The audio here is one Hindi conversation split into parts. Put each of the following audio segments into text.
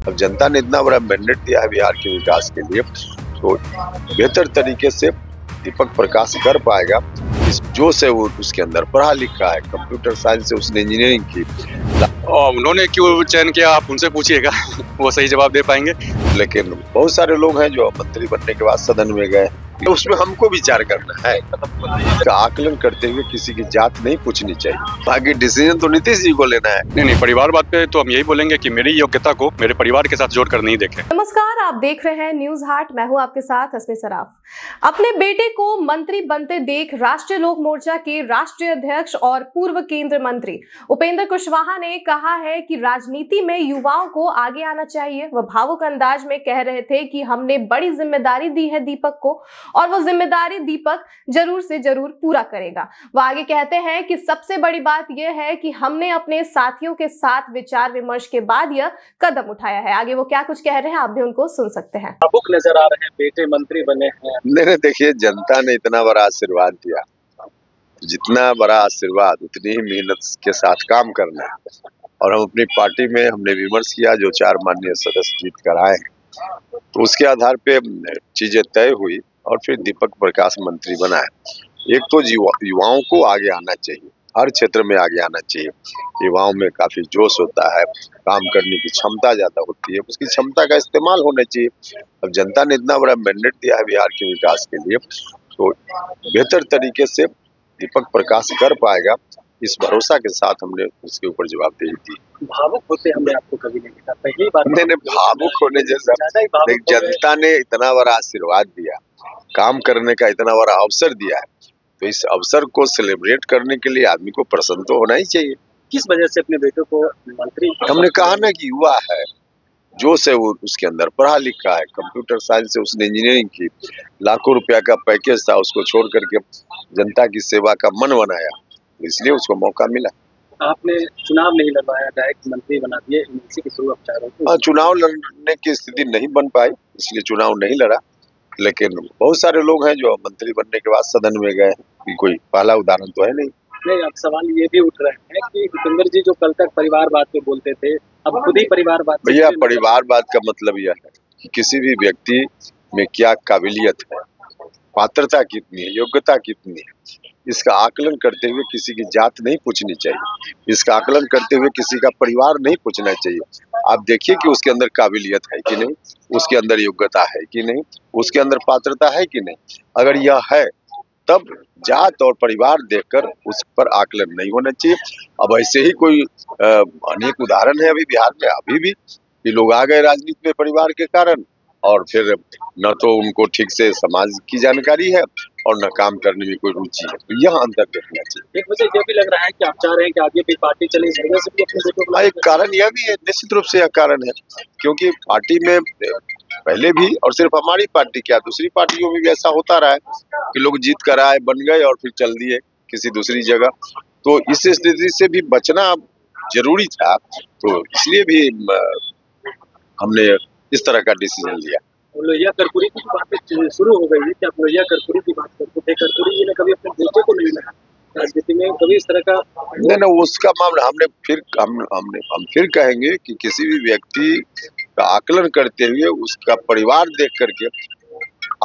अब जनता ने इतना बड़ा मैंडेट दिया है बिहार के विकास के लिए, तो बेहतर तरीके से दीपक प्रकाश कर पाएगा। इस जो से वो उसके अंदर पढ़ा लिखा है, कंप्यूटर साइंस से उसने इंजीनियरिंग की। और उन्होंने क्यों चयन किया आप उनसे पूछिएगा, वो सही जवाब दे पाएंगे। लेकिन बहुत सारे लोग हैं जो मंत्री बनने के बाद सदन में गए, तो उसमें हमको विचार करना है। तो आकलन करते हुए किसी की जात नहीं पूछनी चाहिए, बाकी डिसीजन तो नीतीश जी को लेना है। नहीं, परिवार बात पे तो हम यही बोलेंगे कि मेरी योग्यता को मेरे परिवार के साथ जोड़कर नहीं देखें। नमस्कार, आप देख रहे हैं न्यूज हाट। मैं हूं आपके साथ हस्मी सराफ। अपने बेटे को मंत्री बनते देख राष्ट्रीय लोक मोर्चा के राष्ट्रीय अध्यक्ष और पूर्व केंद्रीय मंत्री उपेंद्र कुशवाहा ने कहा है कि राजनीति में युवाओं को आगे आना चाहिए। वह भावुक अंदाज में कह रहे थे कि हमने बड़ी जिम्मेदारी दी है दीपक को और वो जिम्मेदारी दीपक जरूर से जरूर पूरा करेगा। वो आगे कहते हैं कि सबसे बड़ी बात यह है कि हमने अपने साथियों के साथ विचार विमर्श के बाद यह कदम उठाया है। आगे वो क्या कुछ कह रहे हैं आप भी उनको सुन सकते हैं। भावुक नजर आ रहे हैं, बेटे मंत्री बने हैं। नहीं, देखिए, जनता ने इतना बड़ा आशीर्वाद दिया, जितना बड़ा आशीर्वाद उतनी ही मेहनत के साथ काम करना है। और हम अपनी पार्टी में हमने विमर्श किया, जो 4 माननीय सदस्य जीत कर आए हैं, तो उसके आधार पे चीजें तय हुई और फिर दीपक प्रकाश मंत्री बना है। एक तो युवाओं को आगे आना चाहिए, हर क्षेत्र में आगे आना चाहिए। युवाओं में काफी जोश होता है, काम करने की क्षमता ज्यादा होती है, उसकी क्षमता का इस्तेमाल होना चाहिए। अब जनता ने इतना बड़ा मैंडेट दिया है बिहार के विकास के लिए, तो बेहतर तरीके से दीपक प्रकाश कर पाएगा, इस भरोसा के साथ हमने उसके ऊपर जवाबदेही दी। भावुक होते हमने आपको कभी नहीं देखा, पहली बार। नहीं, भावुक होने जैसा, जनता ने इतना बड़ा आशीर्वाद दिया, काम करने का इतना बड़ा अवसर दिया है, तो इस अवसर को सेलिब्रेट करने के लिए आदमी को प्रसन्न तो होना ही चाहिए। किस वजह से अपने बेटे को मंत्री? हमने कहा ना कि युवा है, जो से वो उसके अंदर पढ़ा लिखा है, कंप्यूटर साइंस से उसने इंजीनियरिंग की, लाखों रुपया का पैकेज था, उसको छोड़ करके जनता की सेवा का मन बनाया, इसलिए उसको मौका मिला। आपने चुनाव नहीं लड़वाया, डायरेक्ट मंत्री बना दिए एमएलसी के थ्रू उपचारों। चुनाव लड़ने की स्थिति नहीं बन पाई, इसलिए चुनाव नहीं लड़ा। लेकिन बहुत सारे लोग हैं जो मंत्री बनने के बाद सदन में गए, कोई पहला उदाहरण तो है नहीं। नहीं, अब सवाल ये भी उठ रहे हैं कि उपेंद्र जी जो कल तक परिवारवाद पे बोलते थे, अब खुद ही परिवारवाद। भैया, परिवारवाद का मतलब यह है कि किसी भी व्यक्ति में क्या काबिलियत है, पात्रता कितनी है, योग्यता कितनी है, इसका आकलन करते हुए किसी की जात नहीं पूछनी चाहिए। इसका आकलन करते हुए किसी का परिवार नहीं पूछना चाहिए। आप देखिए कि उसके अंदर काबिलियत है कि नहीं, उसके अंदर योग्यता है कि नहीं, उसके अंदर पात्रता है कि नहीं। अगर यह है तब जात और परिवार देखकर उस पर आकलन नहीं होना चाहिए। अब ऐसे ही कोई अनेक उदाहरण है अभी बिहार में, अभी भी कि लोग आ गए राजनीति में परिवार के कारण, और फिर न तो उनको ठीक से समाज की जानकारी है और न काम करने में कोई रुचि है। तो यह अंतर देखना चाहिए। एक वजह यह भी लग रहा है कि आप चाह रहे हैं कि आगे भी पार्टी चले, इस वजह से भी अपने बेटे को। एक कारण यह भी है, निश्चित रूप से यह कारण है, क्योंकि पार्टी में पहले भी, और सिर्फ हमारी पार्टी क्या दूसरी पार्टियों में भी ऐसा होता रहा है कि लोग जीत कर आए, बन गए और फिर चल दिए किसी दूसरी जगह। तो इस स्थिति से भी बचना जरूरी था, तो इसलिए भी हमने इस तरह का डिसीजन लिया। लोहिया कर्पूरी की बात शुरू हो गई है कि आप लोहिया कर्पूरी की बात करते थे। कर्पूरी जी ने कभी अपने बेटे को नहीं लगा राजनीति में, कभी इस तरह का नहीं, उसका मामला हमने फिर हम फिर कहेंगे कि किसी भी व्यक्ति का आकलन करते हुए उसका परिवार देख करके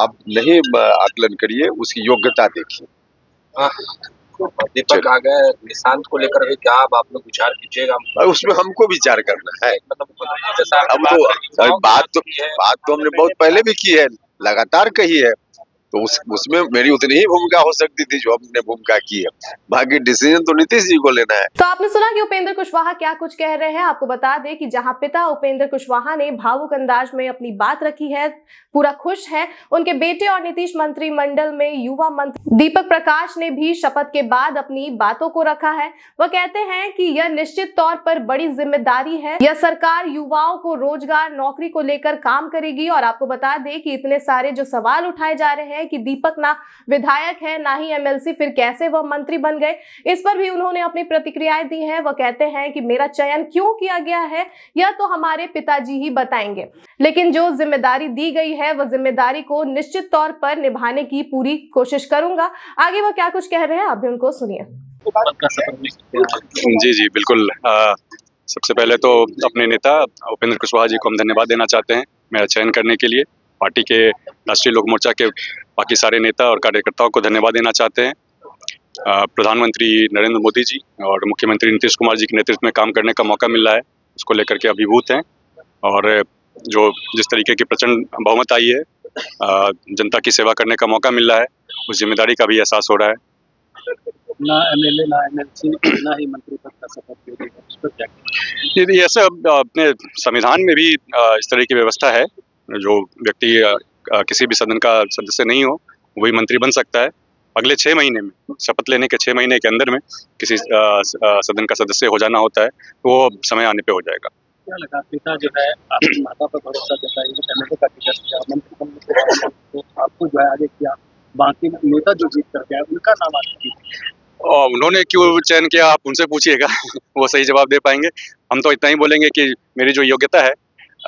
आप नहीं आकलन करिए, उसकी योग्यता देखिए। दीपक आ गए, निशांत को लेकर भी क्या आप लोग विचार कीजिएगा? उसमें हमको विचार करना है। अब तो बात तो हमने बहुत पहले भी की है, लगातार कही है, तो उसमें मेरी उतनी ही भूमिका हो सकती थी जो हमने भूमिका की है, बाकी डिसीजन तो नीतीश जी को लेना है। तो आपने सुना कि उपेंद्र कुशवाहा क्या कुछ कह रहे हैं। आपको बता दें कि जहां पिता उपेंद्र कुशवाहा ने भावुक अंदाज में अपनी बात रखी है, पूरा खुश है, उनके बेटे और नीतीश मंत्रिमंडल में युवा मंत्री दीपक प्रकाश ने भी शपथ के बाद अपनी बातों को रखा है। वह कहते हैं कि यह निश्चित तौर पर बड़ी जिम्मेदारी है, यह सरकार युवाओं को रोजगार नौकरी को लेकर काम करेगी। और आपको बता दें कि इतने सारे जो सवाल उठाए जा रहे हैं कि दीपक ना विधायक है ना ही एमएलसी, फिर कैसे वह मंत्री बन गए, इस पर भी उन्होंने अपनी प्रतिक्रियाएं दी हैं। वह कहते हैं कि मेरा चयन क्यों किया गया है यह तो हमारे पिताजी ही बताएंगे, लेकिन जो जिम्मेदारी दी गई है वह जिम्मेदारी को निश्चित तौर पर निभाने की पूरी कोशिश करूंगा। आगे वह क्या कुछ कह रहे हैं आप भी उनको सुनिए। जी बिल्कुल, सबसे पहले तो अपने नेता उपेंद्र कुशवाहा जी को हम धन्यवाद देना चाहते हैं मेरा चयन करने के लिए। पार्टी के राष्ट्रीय लोक मोर्चा के बाकी सारे नेता और कार्यकर्ताओं को धन्यवाद देना चाहते हैं। प्रधानमंत्री नरेंद्र मोदी जी और मुख्यमंत्री नीतीश कुमार जी के नेतृत्व में काम करने का मौका मिल रहा है, उसको लेकर के अभिभूत हैं। और जो जिस तरीके की प्रचंड बहुमत आई है, जनता की सेवा करने का मौका मिल रहा है, उस जिम्मेदारी का भी एहसास हो रहा है। ना एमएलए ना एमएलसी ना ही मंत्री पद का शपथ ले रहे हैं, उस पर क्या? ये ऐसा अपने संविधान में भी इस तरह की व्यवस्था है, जो व्यक्ति किसी भी सदन का सदस्य नहीं हो वही मंत्री बन सकता है। अगले 6 महीने में, शपथ लेने के 6 महीने के अंदर में किसी सदन का सदस्य हो जाना होता है, तो वो समय आने पे हो जाएगा। क्या लगा, पिता जो है आपकी माता पर भरोसा जताई, एमएलए का टिकट दिया, मंत्री बनने के बाद तो आपको जो है आगे किया, बाकी नेता जो जीत कर गया उनका नाम आगे और उन्होंने क्यों चयन किया आप उनसे पूछिएगा वो सही जवाब दे पाएंगे। हम तो इतना ही बोलेंगे कि मेरी जो योग्यता है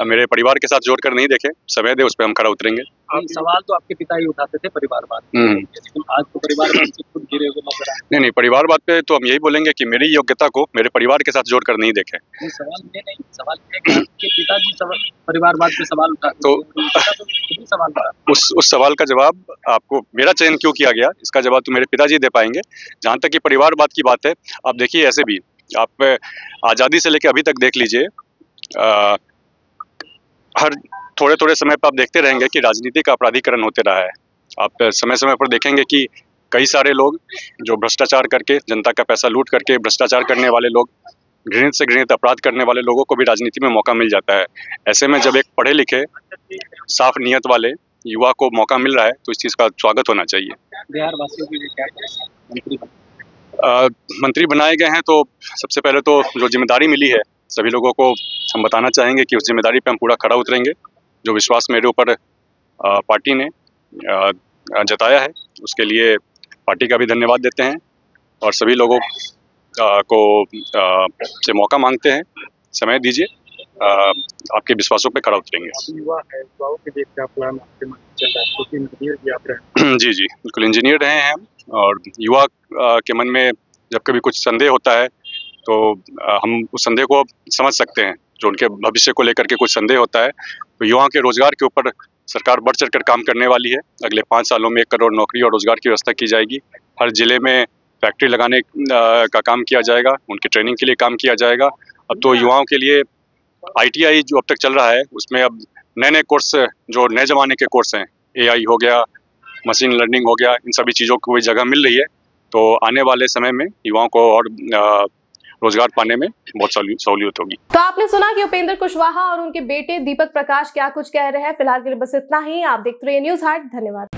मेरे परिवार के साथ जोड़कर नहीं देखें, समय दे, उस पर हम खरा उतरेंगे। सवाल तो आपके पिता ही उठाते थे परिवारवाद, लेकिन आज तो परिवारवाद से खुद गिरे हुए नजर आए। नहीं, परिवारवाद पे तो हम यही बोलेंगे कि मेरी योग्यता को मेरे परिवार के साथ जोड़कर नहीं देखें। सवाल ये नहीं, सवाल ये कि आपके पिताजी परिवारवाद पे सवाल उठाते तो सवाल उस सवाल का जवाब आपको, मेरा चयन क्यों किया गया, इसका जवाब तो मेरे पिताजी दे पाएंगे। जहाँ तक कि परिवारवाद की बात है, आप देखिए, ऐसे भी आप आज़ादी से लेकर अभी तक देख लीजिए, हर थोड़े थोड़े समय पर आप देखते रहेंगे कि राजनीति का अपराधीकरण होते रहा है। आप समय समय पर देखेंगे कि कई सारे लोग जो भ्रष्टाचार करके, जनता का पैसा लूट करके भ्रष्टाचार करने वाले लोग, घृणित से घृणित अपराध करने वाले लोगों को भी राजनीति में मौका मिल जाता है। ऐसे में जब एक पढ़े लिखे, साफ नियत वाले युवा को मौका मिल रहा है, तो इस चीज़ का स्वागत होना चाहिए। बिहार वासियों के लिए क्या मंत्री बनाए गए हैं, तो सबसे पहले तो जो जिम्मेदारी मिली है, सभी लोगों को हम बताना चाहेंगे कि उस जिम्मेदारी पे हम पूरा खरा उतरेंगे। जो विश्वास मेरे ऊपर पार्टी ने जताया है, उसके लिए पार्टी का भी धन्यवाद देते हैं और सभी लोगों को से मौका मांगते हैं, समय दीजिए, आपके विश्वासों पे खरा उतरेंगे। युवा है, युवाओं के लिए क्या प्लान आपके मन में चल रहा है, क्योंकि इंजीनियर भी आप रहे हैं? जी, बिल्कुल इंजीनियर रहे हैं हम, और युवा के मन में जब कभी कुछ संदेह होता है तो हम उस संदेह को समझ सकते हैं। जो उनके भविष्य को लेकर के कुछ संदेह होता है, तो युवाओं के रोजगार के ऊपर सरकार बढ़ चढ़कर काम करने वाली है। अगले 5 सालों में 1 करोड़ नौकरी और रोजगार की व्यवस्था की जाएगी। हर जिले में फैक्ट्री लगाने का काम किया जाएगा, उनकी ट्रेनिंग के लिए काम किया जाएगा। अब तो युवाओं के लिए ITI जो अब तक चल रहा है, उसमें अब नए कोर्स, जो नए ज़माने के कोर्स हैं, AI हो गया, मशीन लर्निंग हो गया, इन सभी चीज़ों को जगह मिल रही है। तो आने वाले समय में युवाओं को और रोजगार पाने में बहुत सहूलियत होगी। तो आपने सुना कि उपेंद्र कुशवाहा और उनके बेटे दीपक प्रकाश क्या कुछ कह रहे हैं। फिलहाल के लिए बस इतना ही। आप देखते रहिए न्यूज़ हाट। धन्यवाद।